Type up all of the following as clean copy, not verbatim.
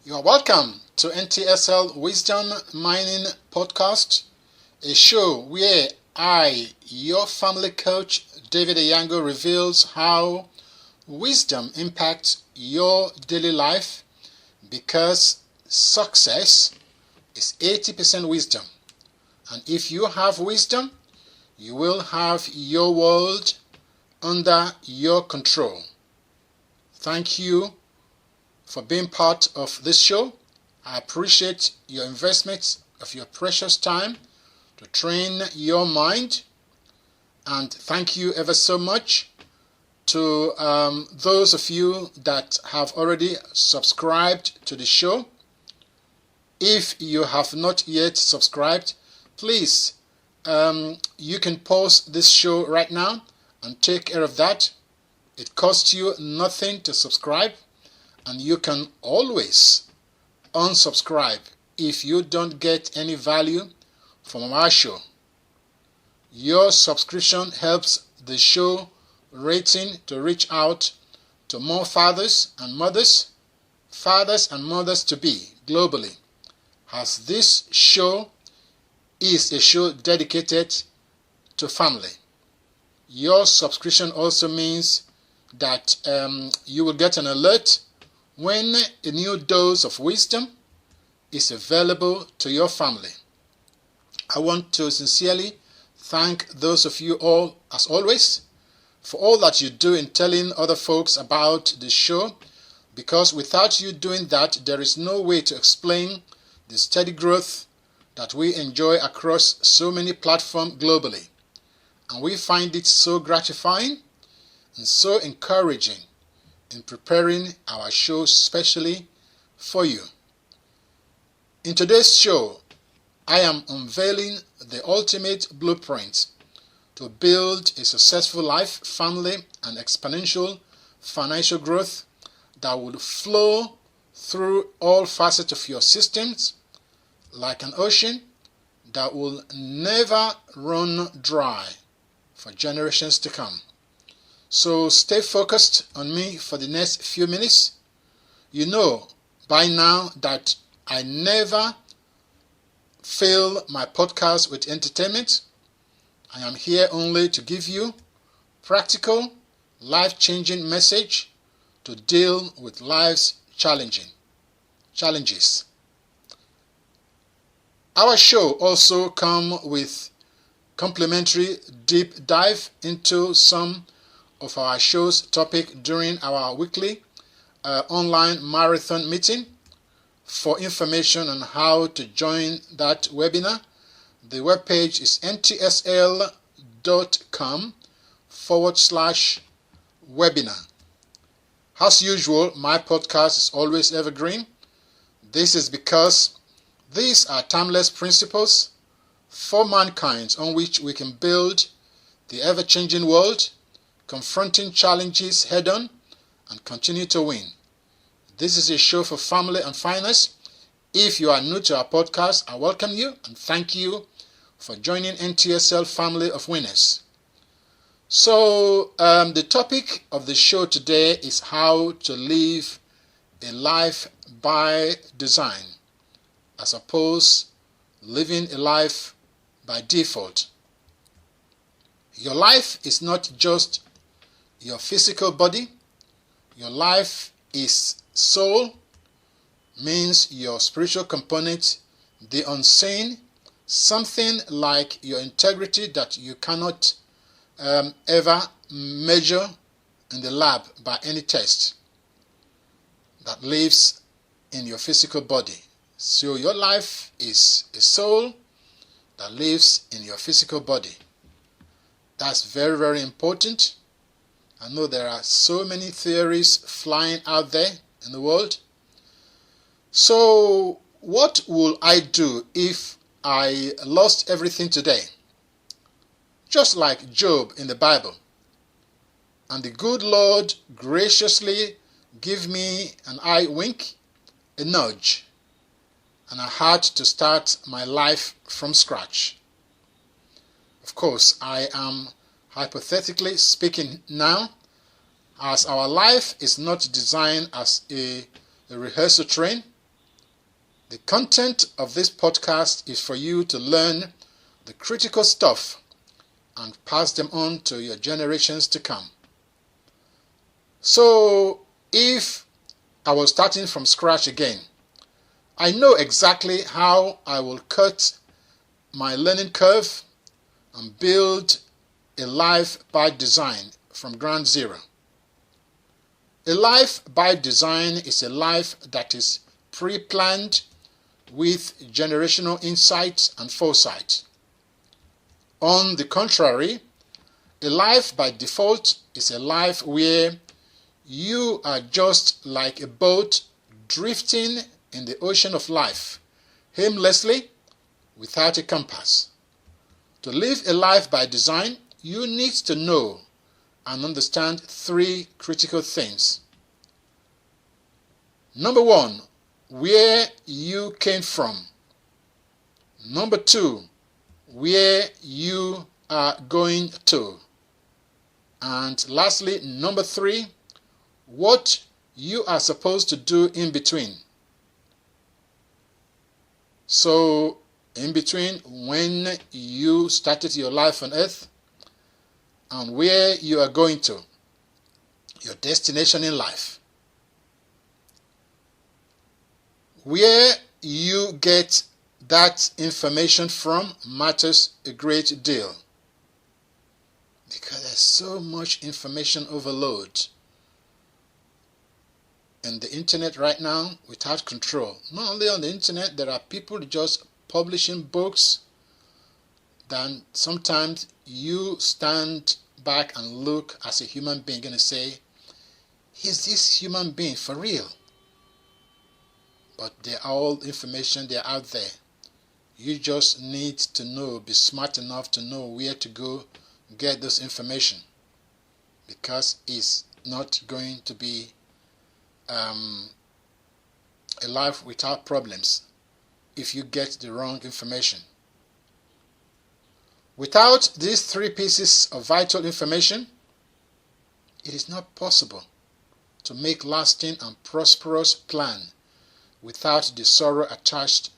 You are welcome to NTSL Wisdom Mining Podcast, a show where I, your family coach, David Eyiangho, reveals how wisdom impacts your daily life because success is 80% wisdom. And if you have wisdom, you will have your world under your control. Thank you for being part of this show. I appreciate your investment of your precious time to train your mind. And thank you ever so much to those of you that have already subscribed to the show. If you have not yet subscribed, please, you can pause this show right now and take care of that. It costs you nothing to subscribe, and you can always unsubscribe if you don't get any value from our show. Your subscription helps the show rating to reach out to more fathers and mothers to be globally, as this show is a show dedicated to family. Your subscription also means that you will get an alert when a new dose of wisdom is available to your family. I want to sincerely thank those of you all, as always, for all that you do in telling other folks about the show, because without you doing that, there is no way to explain the steady growth that we enjoy across so many platforms globally. And we find it so gratifying and so encouraging in preparing our show specially for you. In today's show, I am unveiling the ultimate blueprint to build a successful life, family, and exponential financial growth that will flow through all facets of your systems like an ocean that will never run dry for generations to come. So stay focused on me for the next few minutes. You know by now that I never fill my podcast with entertainment. I am here only to give you practical, life-changing message to deal with life's challenges. Our show also comes with complimentary deep dive into some of our show's topic during our weekly online marathon meeting. For information on how to join that webinar, the webpage is ntsl.com/webinar. As usual, my podcast is always evergreen. This is because these are timeless principles for mankind on which we can build the ever-changing world, confronting challenges head-on, and continue to win. This is a show for family and finance. If you are new to our podcast, I welcome you and thank you for joining NTSL Family of Winners. So, the topic of the show today is how to live a life by design, as opposed living a life by default. Your life is not just your physical body. Your life is soul, means your spiritual component, the unseen, something like your integrity that you cannot ever measure in the lab by any test, that lives in your physical body. So your life is a soul that lives in your physical body. That's very, very important. I know there are so many theories flying out there in the world. So what will I do if I lost everything today? Just like Job in the Bible. And the good Lord graciously give me an eye wink, a nudge, and I had to start my life from scratch. Of course, I am hypothetically speaking now, as our life is not designed as a rehearsal train. The content of this podcast is for you to learn the critical stuff and pass them on to your generations to come. So, if I was starting from scratch again, I know exactly how I will cut my learning curve and build a life by design from ground zero. A life by design is a life that is pre-planned with generational insights and foresight. On the contrary, a life by default is a life where you are just like a boat drifting in the ocean of life, aimlessly, without a compass. To live a life by design, you need to know and understand three critical things. Number one, where you came from. Number two, where you are going to. And lastly, number three, what you are supposed to do in between. So, in between when you started your life on earth and where you are going to, your destination in life. Where you get that information from matters a great deal, because there's so much information overload in the internet right now without control. Not only on the internet, there are people just publishing books. Then sometimes you stand back and look as a human being and say, is this human being for real? But they're all information, they're out there. You just need to know, be smart enough to know where to go get this information, because it's not going to be a life without problems if you get the wrong information. Without these three pieces of vital information, it is not possible to make lasting and prosperous plan without the sorrow attached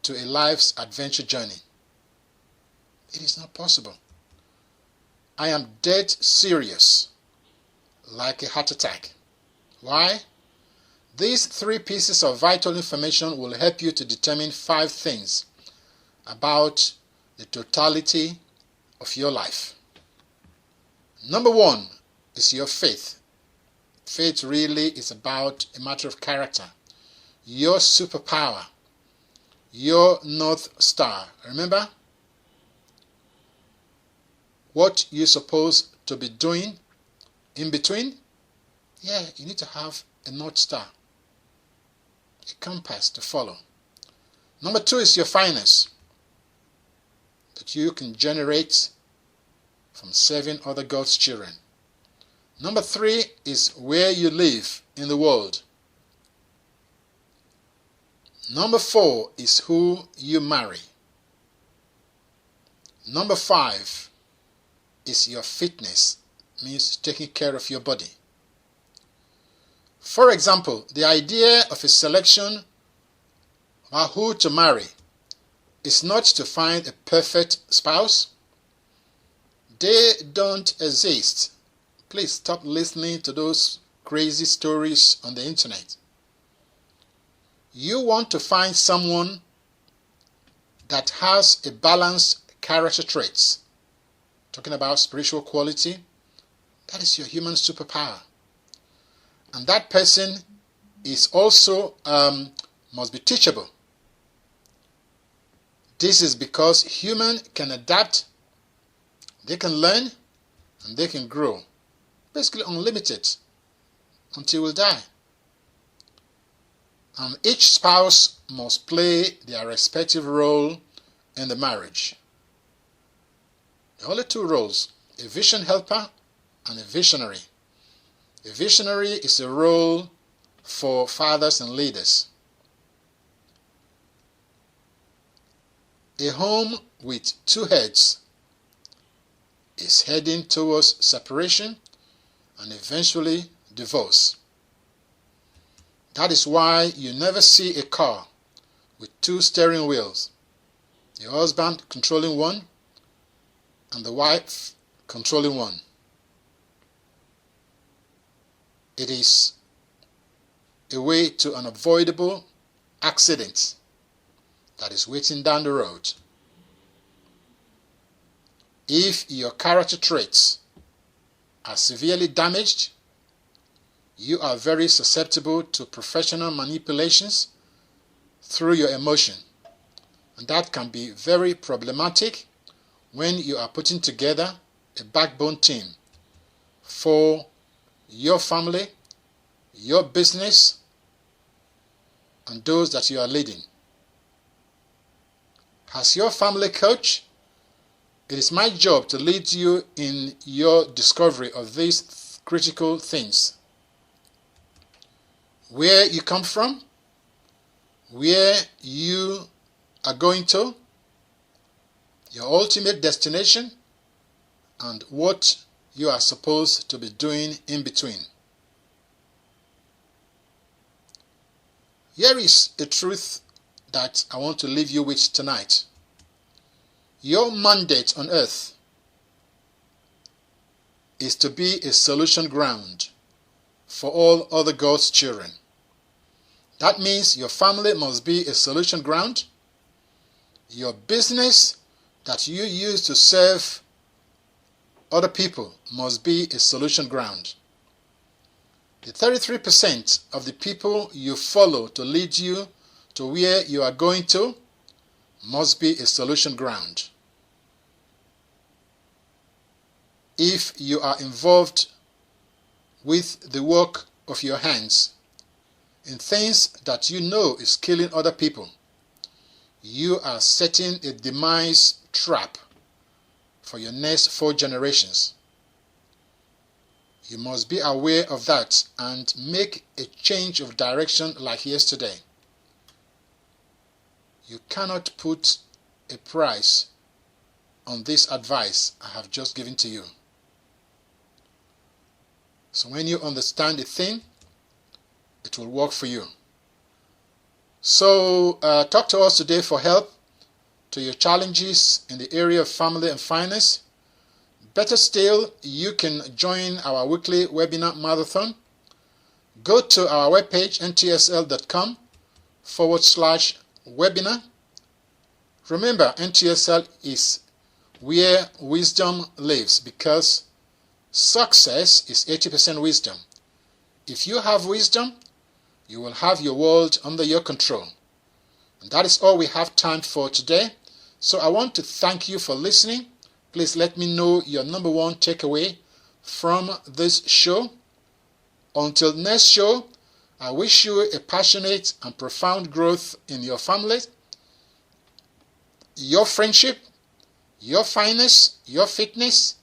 to a life's adventure journey. It is not possible. I am dead serious, like a heart attack. Why? These three pieces of vital information will help you to determine 5 things about the totality of your life. Number 1 is your faith. Faith really is about a matter of character. Your superpower, your North Star. Remember what you're supposed to be doing in between? Yeah, you need to have a North Star, a compass to follow. Number 2 is your finance that you can generate from serving other God's children. Number 3 is where you live in the world. Number 4 is who you marry. Number 5 is your fitness, means taking care of your body. For example, the idea of a selection about who to marry is not to find a perfect spouse. They don't exist. Please stop listening to those crazy stories on the internet. You want to find someone that has a balanced character traits. Talking about spiritual quality, that is your human superpower. And that person is also must be teachable. This is because humans can adapt, they can learn, and they can grow. Basically unlimited until we die. And each spouse must play their respective role in the marriage. There are only 2 roles, a vision helper and a visionary. A visionary is a role for fathers and leaders. A home with 2 heads is heading towards separation and eventually divorce. That is why you never see a car with two steering wheels, the husband controlling one and the wife controlling one. It is a way to an avoidable accident that is waiting down the road. If your character traits are severely damaged, you are very susceptible to professional manipulations through your emotion, and that can be very problematic when you are putting together a backbone team for your family, your business, and those that you are leading. As your family coach, it is my job to lead you in your discovery of these critical things. Where you come from, where you are going to, your ultimate destination, and what you are supposed to be doing in between. Here is a truth that I want to leave you with tonight. Your mandate on earth is to be a solution ground for all other God's children. That means your family must be a solution ground. Your business that you use to serve other people must be a solution ground. The 33% of the people you follow to lead you to where you are going to must be a solution ground. If you are involved with the work of your hands in things that you know is killing other people, you are setting a demise trap for your next 4 generations. You must be aware of that and make a change of direction like yesterday. You cannot put a price on this advice I have just given to you. So when you understand a thing, it will work for you. So talk to us today for help to your challenges in the area of family and finance. Better still, you can join our weekly webinar marathon. Go to our webpage ntsl.com/webinar. Remember, NTSL is where wisdom lives, because success is 80% wisdom. If you have wisdom, you will have your world under your control. And that is all we have time for today. So I want to thank you for listening. Please let me know your number one takeaway from this show. Until next show, I wish you a passionate and profound growth in your family, your friendship, your finance, your fitness,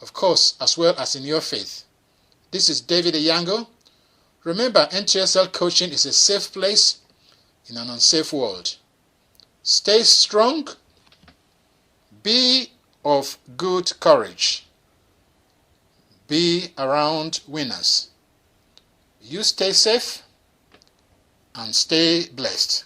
of course, as well as in your faith. This is David Eyiangho. Remember, NTSL coaching is a safe place in an unsafe world. Stay strong. Be of good courage. Be around winners. You stay safe and stay blessed.